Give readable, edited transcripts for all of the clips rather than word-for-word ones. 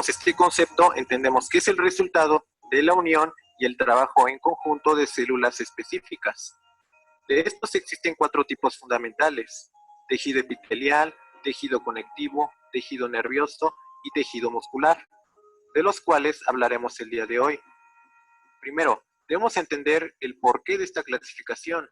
este concepto, entendemos que es el resultado de la unión y el trabajo en conjunto de células específicas. De estos existen 4 tipos fundamentales: tejido epitelial, tejido conectivo, tejido nervioso y tejido muscular, de los cuales hablaremos el día de hoy. Primero, debemos entender el porqué de esta clasificación.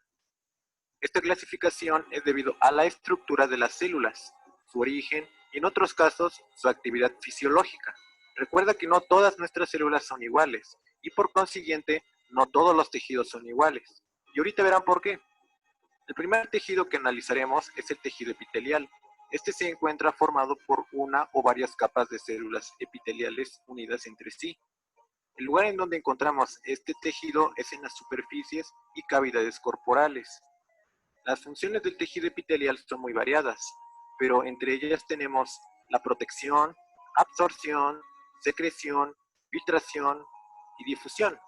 Esta clasificación es debido a la estructura de las células, su origen y en otros casos su actividad fisiológica. Recuerda que no todas nuestras células son iguales y por consiguiente no todos los tejidos son iguales. Y ahorita verán por qué. El primer tejido que analizaremos es el tejido epitelial. Este se encuentra formado por una o varias capas de células epiteliales unidas entre sí. El lugar en donde encontramos este tejido es en las superficies y cavidades corporales. Las funciones del tejido epitelial son muy variadas, pero entre ellas tenemos la protección, absorción, secreción, filtración y difusión.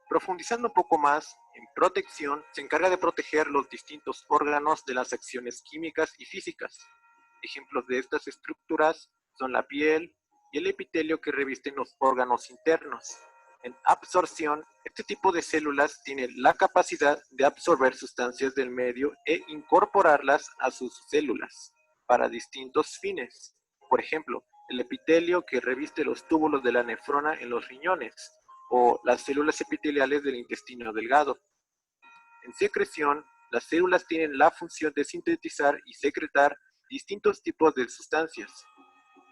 Profundizando un poco más, en protección se encarga de proteger los distintos órganos de las acciones químicas y físicas. Ejemplos de estas estructuras son la piel y el epitelio que revisten los órganos internos. En absorción, este tipo de células tiene la capacidad de absorber sustancias del medio e incorporarlas a sus células para distintos fines. Por ejemplo, el epitelio que reviste los túbulos de la nefrona en los riñones, o las células epiteliales del intestino delgado. En secreción, las células tienen la función de sintetizar y secretar distintos tipos de sustancias.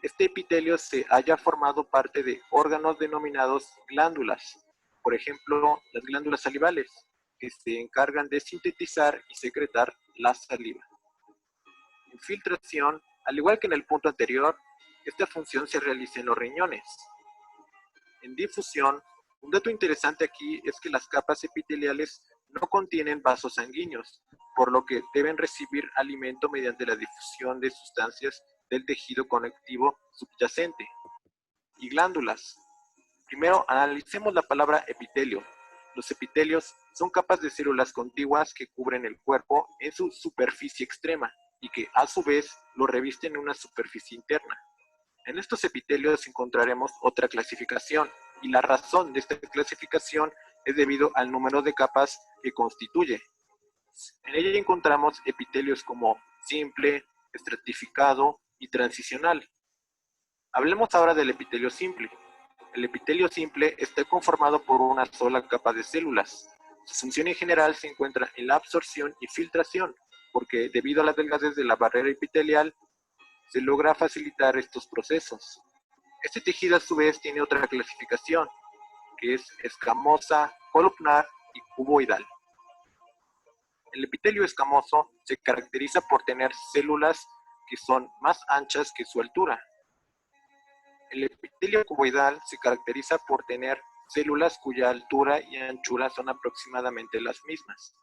Este epitelio se haya formado parte de órganos denominados glándulas, por ejemplo, las glándulas salivales, que se encargan de sintetizar y secretar la saliva. En filtración, al igual que en el punto anterior, esta función se realiza en los riñones. En difusión, un dato interesante aquí es que las capas epiteliales no contienen vasos sanguíneos, por lo que deben recibir alimento mediante la difusión de sustancias del tejido conectivo subyacente. Y glándulas. Primero, analicemos la palabra epitelio. Los epitelios son capas de células contiguas que cubren el cuerpo en su superficie extrema y que a su vez lo revisten en una superficie interna. En estos epitelios encontraremos otra clasificación, y la razón de esta clasificación es debido al número de capas que constituye. En ella encontramos epitelios como simple, estratificado y transicional. Hablemos ahora del epitelio simple. El epitelio simple está conformado por una sola capa de células. Su función en general se encuentra en la absorción y filtración, porque debido a la delgadez de la barrera epitelial, se logra facilitar estos procesos. Este tejido a su vez tiene otra clasificación, que es escamosa, columnar y cuboidal. El epitelio escamoso se caracteriza por tener células que son más anchas que su altura. El epitelio cuboidal se caracteriza por tener células cuya altura y anchura son aproximadamente las mismas.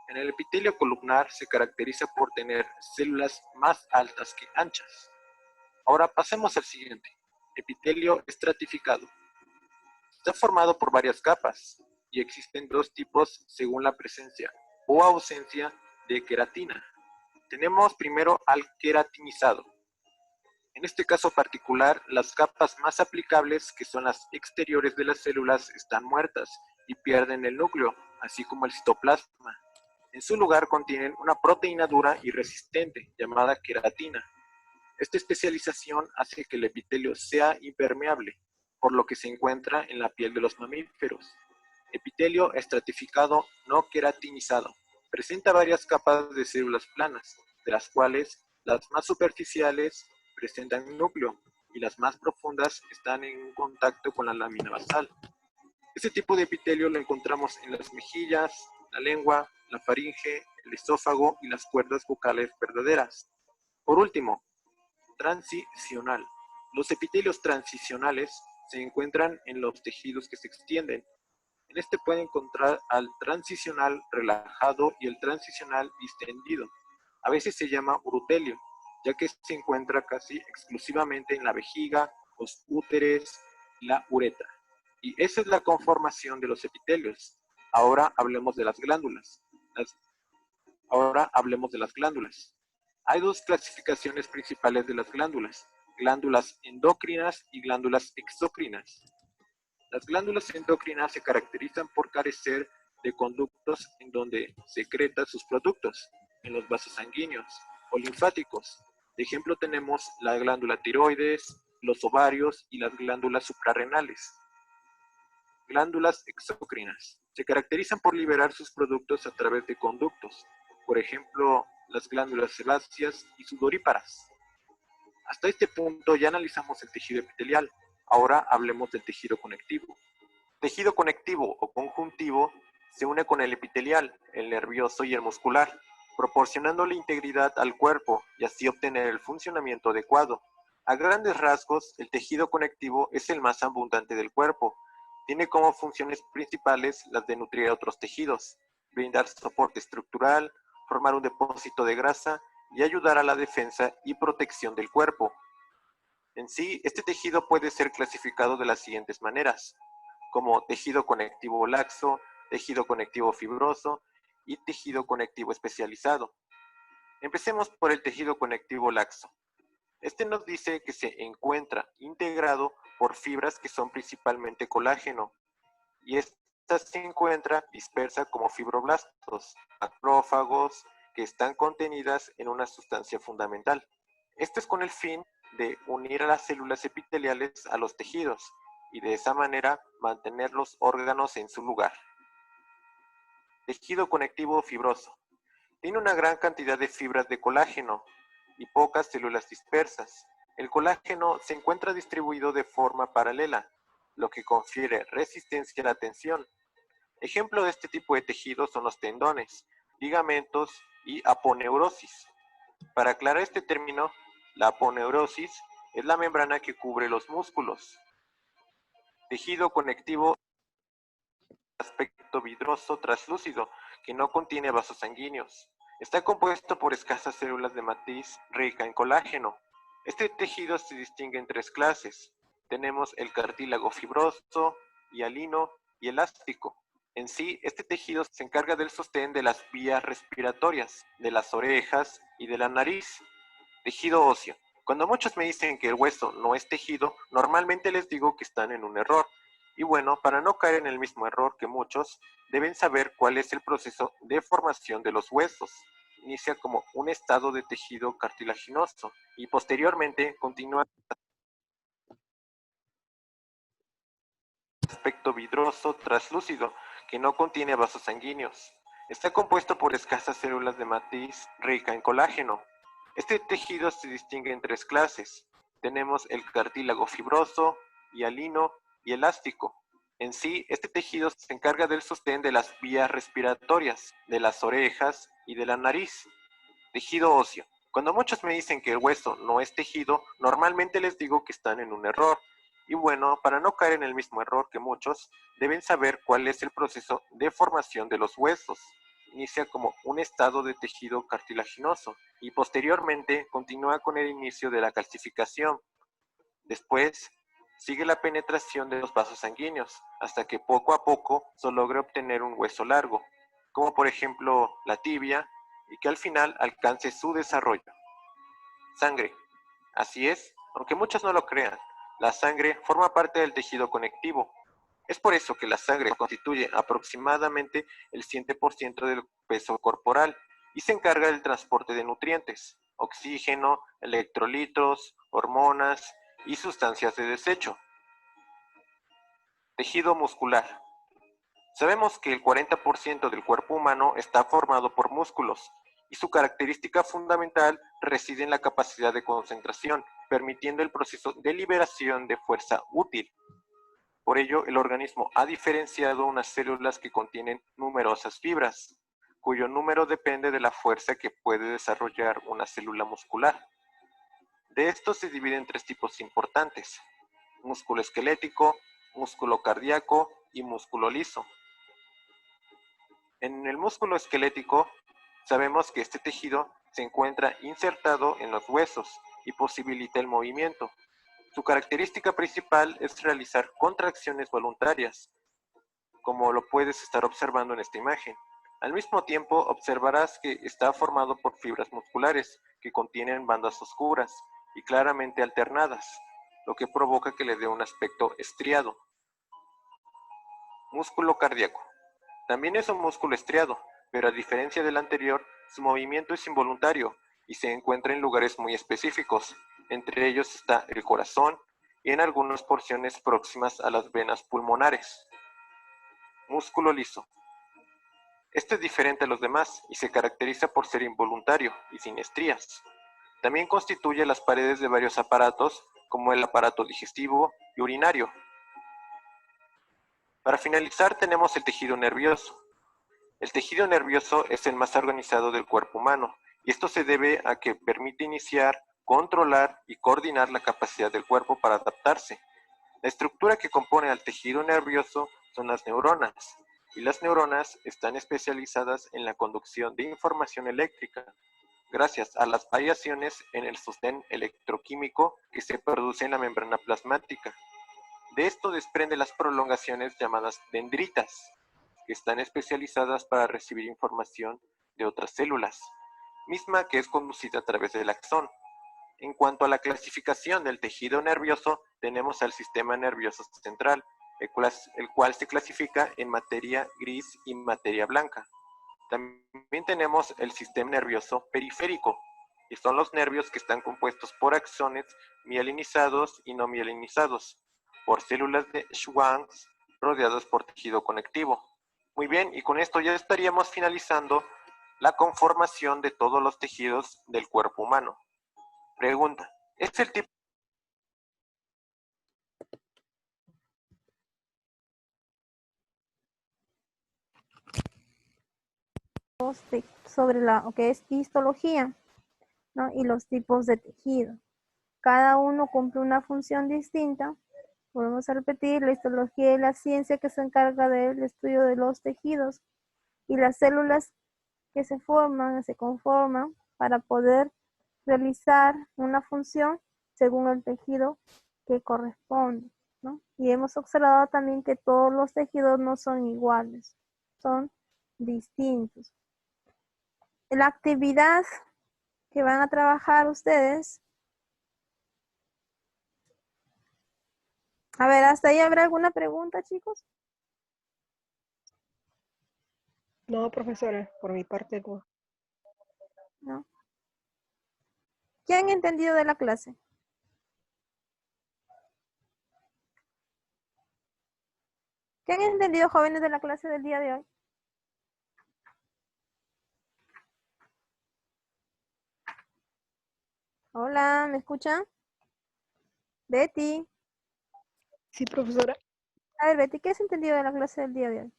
En el epitelio columnar se caracteriza por tener células más altas que anchas. Ahora pasemos al siguiente, epitelio estratificado. Está formado por varias capas y existen 2 tipos según la presencia o ausencia de queratina. Tenemos primero al queratinizado. En este caso particular, las capas más aplicables, que son las exteriores de las células, están muertas y pierden el núcleo, así como el citoplasma. En su lugar contienen una proteína dura y resistente, llamada queratina. Esta especialización hace que el epitelio sea impermeable, por lo que se encuentra en la piel de los mamíferos. Epitelio estratificado no queratinizado. Presenta varias capas de células planas, de las cuales las más superficiales presentan núcleo y las más profundas están en contacto con la lámina basal. Este tipo de epitelio lo encontramos en las mejillas, la lengua, la faringe, el esófago y las cuerdas vocales verdaderas. Por último, transicional. Los epitelios transicionales se encuentran en los tejidos que se extienden. En este puede encontrar al transicional relajado y el transicional distendido. A veces se llama urotelio, ya que se encuentra casi exclusivamente en la vejiga, los úteres y la uretra. Y esa es la conformación de los epitelios. Ahora hablemos de las glándulas. Hay 2 clasificaciones principales de las glándulas. glándulas endocrinas y glándulas exócrinas. Las glándulas endocrinas se caracterizan por carecer de conductos en donde secretan sus productos, en los vasos sanguíneos o linfáticos. De ejemplo tenemos la glándula tiroides, los ovarios y las glándulas suprarrenales. Glándulas exócrinas. Se caracterizan por liberar sus productos a través de conductos, por ejemplo, las glándulas sebáceas y sudoríparas. Hasta este punto ya analizamos el tejido epitelial. Ahora hablemos del tejido conectivo. Tejido conectivo o conjuntivo se une con el epitelial, el nervioso y el muscular, proporcionándole integridad al cuerpo y así obtener el funcionamiento adecuado. A grandes rasgos, el tejido conectivo es el más abundante del cuerpo. Tiene como funciones principales las de nutrir a otros tejidos, brindar soporte estructural, formar un depósito de grasa y ayudar a la defensa y protección del cuerpo. En sí, este tejido puede ser clasificado de las siguientes maneras, como tejido conectivo laxo, tejido conectivo fibroso y tejido conectivo especializado. Empecemos por el tejido conectivo laxo. Este nos dice que se encuentra integrado por fibras que son principalmente colágeno, y esta se encuentra dispersa como fibroblastos, macrófagos, que están contenidas en una sustancia fundamental. Esto es con el fin de unir a las células epiteliales a los tejidos y de esa manera mantener los órganos en su lugar. Tejido conectivo fibroso. Tiene una gran cantidad de fibras de colágeno y pocas células dispersas. El colágeno se encuentra distribuido de forma paralela, lo que confiere resistencia a la tensión. Ejemplo de este tipo de tejidos son los tendones, ligamentos y aponeurosis. Para aclarar este término, la aponeurosis es la membrana que cubre los músculos. Tejido conectivo de aspecto vidroso translúcido, que no contiene vasos sanguíneos. Está compuesto por escasas células de matriz rica en colágeno. Este tejido se distingue en tres clases. Tenemos el cartílago fibroso, hialino y elástico. En sí, este tejido se encarga del sostén de las vías respiratorias, de las orejas y de la nariz. Tejido óseo. Cuando muchos me dicen que el hueso no es tejido, normalmente les digo que están en un error. Y bueno, para no caer en el mismo error que muchos, deben saber cuál es el proceso de formación de los huesos. Inicia como un estado de tejido cartilaginoso y posteriormente continúa aspecto vidroso translúcido que no contiene vasos sanguíneos. Está compuesto por escasas células de matriz rica en colágeno. Este tejido se distingue en tres clases. Tenemos el cartílago fibroso, hialino y elástico. En sí, este tejido se encarga del sostén de las vías respiratorias, de las orejas y de la nariz. Tejido óseo. Cuando muchos me dicen que el hueso no es tejido, normalmente les digo que están en un error. Y bueno, para no caer en el mismo error que muchos, deben saber cuál es el proceso de formación de los huesos. Inicia como un estado de tejido cartilaginoso y posteriormente continúa con el inicio de la calcificación. Después, sigue la penetración de los vasos sanguíneos hasta que poco a poco se logre obtener un hueso largo, como por ejemplo la tibia, y que al final alcance su desarrollo. Sangre. Así es, aunque muchos no lo crean, la sangre forma parte del tejido conectivo. Es por eso que la sangre constituye aproximadamente el 7% del peso corporal y se encarga del transporte de nutrientes, oxígeno, electrolitos, hormonas y sustancias de desecho. Tejido muscular. Sabemos que el 40% del cuerpo humano está formado por músculos y su característica fundamental reside en la capacidad de concentración, permitiendo el proceso de liberación de fuerza útil. Por ello, el organismo ha diferenciado unas células que contienen numerosas fibras, cuyo número depende de la fuerza que puede desarrollar una célula muscular. De estos se dividen en tres tipos importantes: músculo esquelético, músculo cardíaco y músculo liso. En el músculo esquelético, sabemos que este tejido se encuentra insertado en los huesos y posibilita el movimiento. Su característica principal es realizar contracciones voluntarias, como lo puedes estar observando en esta imagen. Al mismo tiempo, observarás que está formado por fibras musculares que contienen bandas oscuras, y claramente alternadas, lo que provoca que le dé un aspecto estriado. Músculo cardíaco. También es un músculo estriado, pero a diferencia del anterior, su movimiento es involuntario y se encuentra en lugares muy específicos. Entre ellos está el corazón y en algunas porciones próximas a las venas pulmonares. Músculo liso. Este es diferente a los demás y se caracteriza por ser involuntario y sin estrías. También constituye las paredes de varios aparatos, como el aparato digestivo y urinario. Para finalizar tenemos el tejido nervioso. El tejido nervioso es el más organizado del cuerpo humano, y esto se debe a que permite iniciar, controlar y coordinar la capacidad del cuerpo para adaptarse. La estructura que compone al tejido nervioso son las neuronas, y las neuronas están especializadas en la conducción de información eléctrica, gracias a las variaciones en el sostén electroquímico que se produce en la membrana plasmática. De esto desprende las prolongaciones llamadas dendritas, que están especializadas para recibir información de otras células, misma que es conducida a través del axón. En cuanto a la clasificación del tejido nervioso, tenemos al sistema nervioso central, el cual se clasifica en materia gris y materia blanca. También tenemos el sistema nervioso periférico, que son los nervios que están compuestos por axones mielinizados y no mielinizados, por células de Schwann rodeados por tejido conectivo. Muy bien, y con esto ya estaríamos finalizando la conformación de todos los tejidos del cuerpo humano. Pregunta, ¿es el tipo sobre lo que es histología, ¿no? Y los tipos de tejido. Cada uno cumple una función distinta. Volvemos a repetir, la histología es la ciencia que se encarga del estudio de los tejidos y las células que se forman, se conforman para poder realizar una función según el tejido que corresponde, ¿no? Y hemos observado también que todos los tejidos no son iguales, son distintos. La actividad que van a trabajar ustedes, a ver, ¿hasta ahí habrá alguna pregunta, chicos? No, profesora, por mi parte no. ¿No? ¿Qué han entendido de la clase? ¿Qué han entendido, jóvenes, de la clase del día de hoy? Hola, ¿me escuchan? Betty. Sí, profesora. A ver, Betty, ¿qué has entendido de la clase del día de hoy?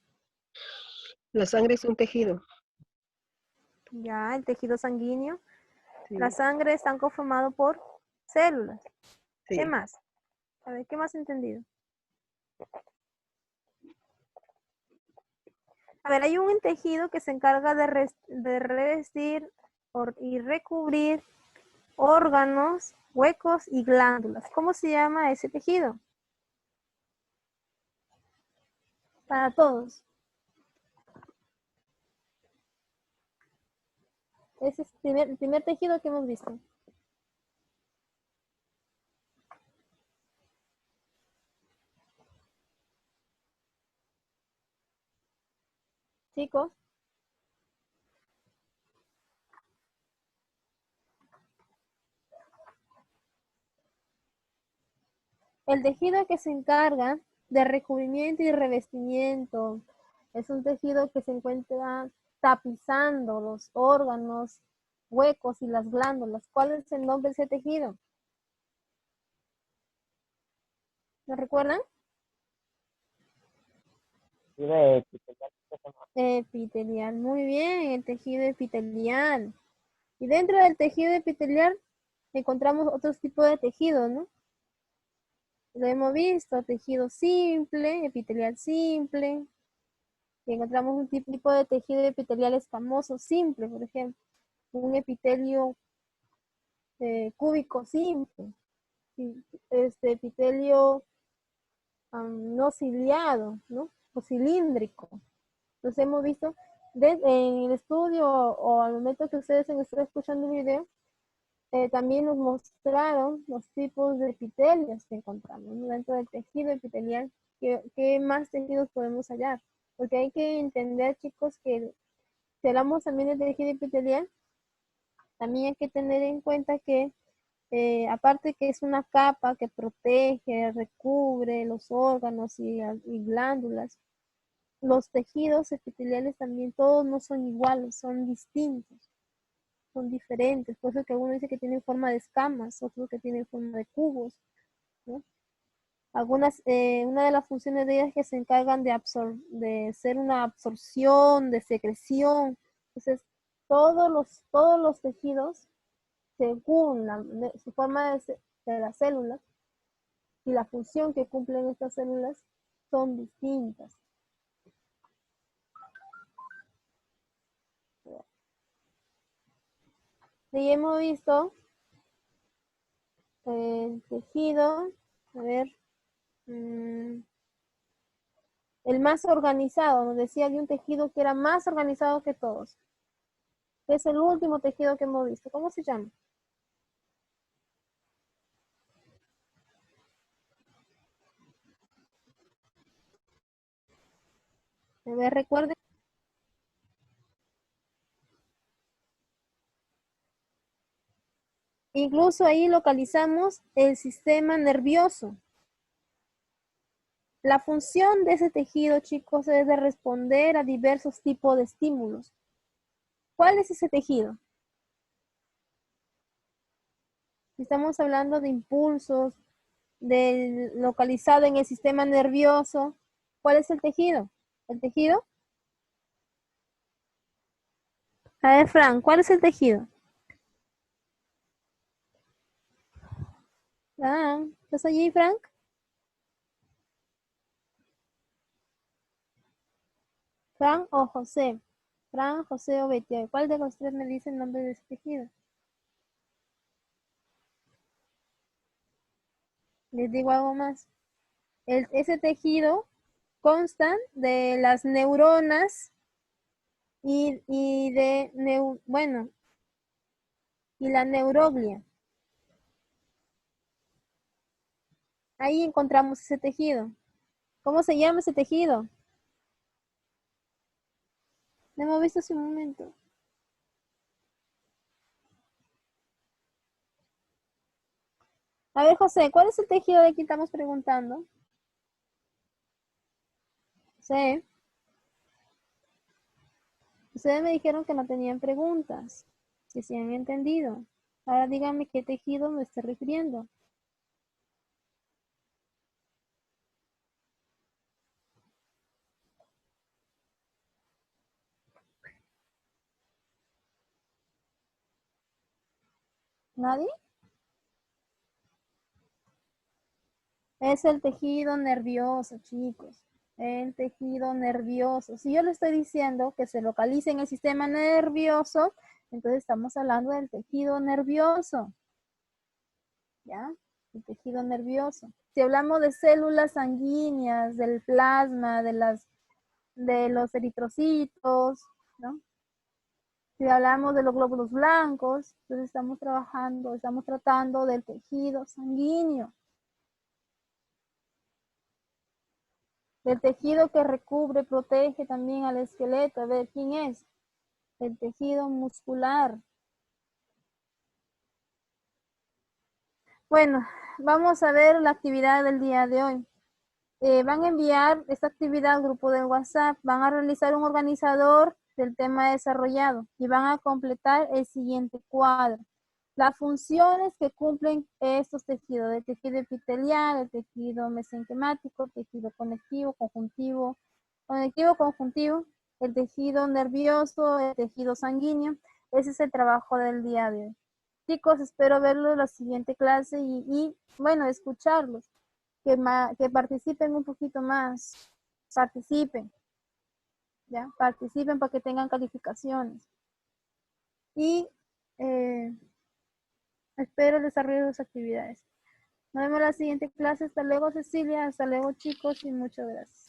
La sangre es un tejido. Ya, el tejido sanguíneo. Sí, La sangre está conformado por células. sí. ¿Qué más? A ver, ¿qué más he entendido? A ver, hay un tejido que se encarga de revestir y recubrir órganos, huecos y glándulas. ¿Cómo se llama ese tejido? Para todos. Ese es el primer tejido que hemos visto. Chicos. El tejido que se encarga de recubrimiento y revestimiento es un tejido que se encuentra tapizando los órganos, huecos y las glándulas. ¿Cuál es el nombre de ese tejido? ¿Lo recuerdan? Epitelial. Muy bien, el tejido epitelial. Y dentro del tejido epitelial encontramos otros tipos de tejidos, ¿no? Lo hemos visto, tejido simple, epitelial simple. Y encontramos un tipo de tejido epitelial escamoso simple, por ejemplo. Un epitelio cúbico simple. Epitelio no ciliado, ¿no? O cilíndrico. Los hemos visto en el estudio o al momento que ustedes están escuchando el video, también nos mostraron los tipos de epitelios que encontramos, ¿no? Dentro del tejido epitelial. ¿Qué más tejidos podemos hallar? Porque hay que entender, chicos, que si hablamos también de tejido epitelial, también hay que tener en cuenta que aparte que es una capa que protege, recubre los órganos y glándulas, los tejidos epiteliales también todos no son iguales, son distintos, son diferentes. Por eso que uno dice que tienen forma de escamas, otros que tienen forma de cubos, ¿no? Una de las funciones de ellas es que se encargan de ser una absorción, de secreción. Entonces, todos los tejidos, según su forma de las células y la función que cumplen estas células, son distintas. Y hemos visto el tejido, a ver, el más organizado, nos decía de un tejido que era más organizado que todos. Es el último tejido que hemos visto. ¿Cómo se llama? A ver, recuerden. Incluso ahí localizamos el sistema nervioso. La función de ese tejido, chicos, es de responder a diversos tipos de estímulos. ¿Cuál es ese tejido? Estamos hablando de impulsos, localizado en el sistema nervioso. ¿Cuál es el tejido? ¿El tejido? A ver, Frank, ¿cuál es el tejido? Ah, ¿estás allí, Frank? Frank o José. Frank, José o Betty. ¿Cuál de los tres me dice el nombre de ese tejido? Les digo algo más. Ese tejido consta de las neuronas y la neuroglia. Ahí encontramos ese tejido. ¿Cómo se llama ese tejido? Lo hemos visto hace un momento. A ver, José, ¿cuál es el tejido de que estamos preguntando? Sí. Ustedes me dijeron que no tenían preguntas, que se han entendido. Ahora díganme qué tejido me estoy refiriendo. ¿Nadie? Es el tejido nervioso, chicos. El tejido nervioso. Si yo le estoy diciendo que se localice en el sistema nervioso, entonces estamos hablando del tejido nervioso. ¿Ya? El tejido nervioso. Si hablamos de células sanguíneas, del plasma, de los eritrocitos, ¿no? Si hablamos de los glóbulos blancos, entonces estamos tratando del tejido sanguíneo. Del tejido que recubre, protege también al esqueleto. A ver, ¿quién es? El tejido muscular. Bueno, vamos a ver la actividad del día de hoy. Van a enviar esta actividad al grupo de WhatsApp, van a realizar un organizador del tema desarrollado y van a completar el siguiente cuadro. Las funciones que cumplen estos tejidos, el tejido epitelial, el tejido mesenquimático, el tejido conjuntivo, el tejido nervioso, el tejido sanguíneo. Ese es el trabajo del día de hoy. Chicos, espero verlos en la siguiente clase y bueno, escucharlos. Que participen un poquito más, participen, ¿ya? Participen para que tengan calificaciones. Y espero el desarrollo de sus actividades. Nos vemos en la siguiente clase. Hasta luego, Cecilia. Hasta luego, chicos, y muchas gracias.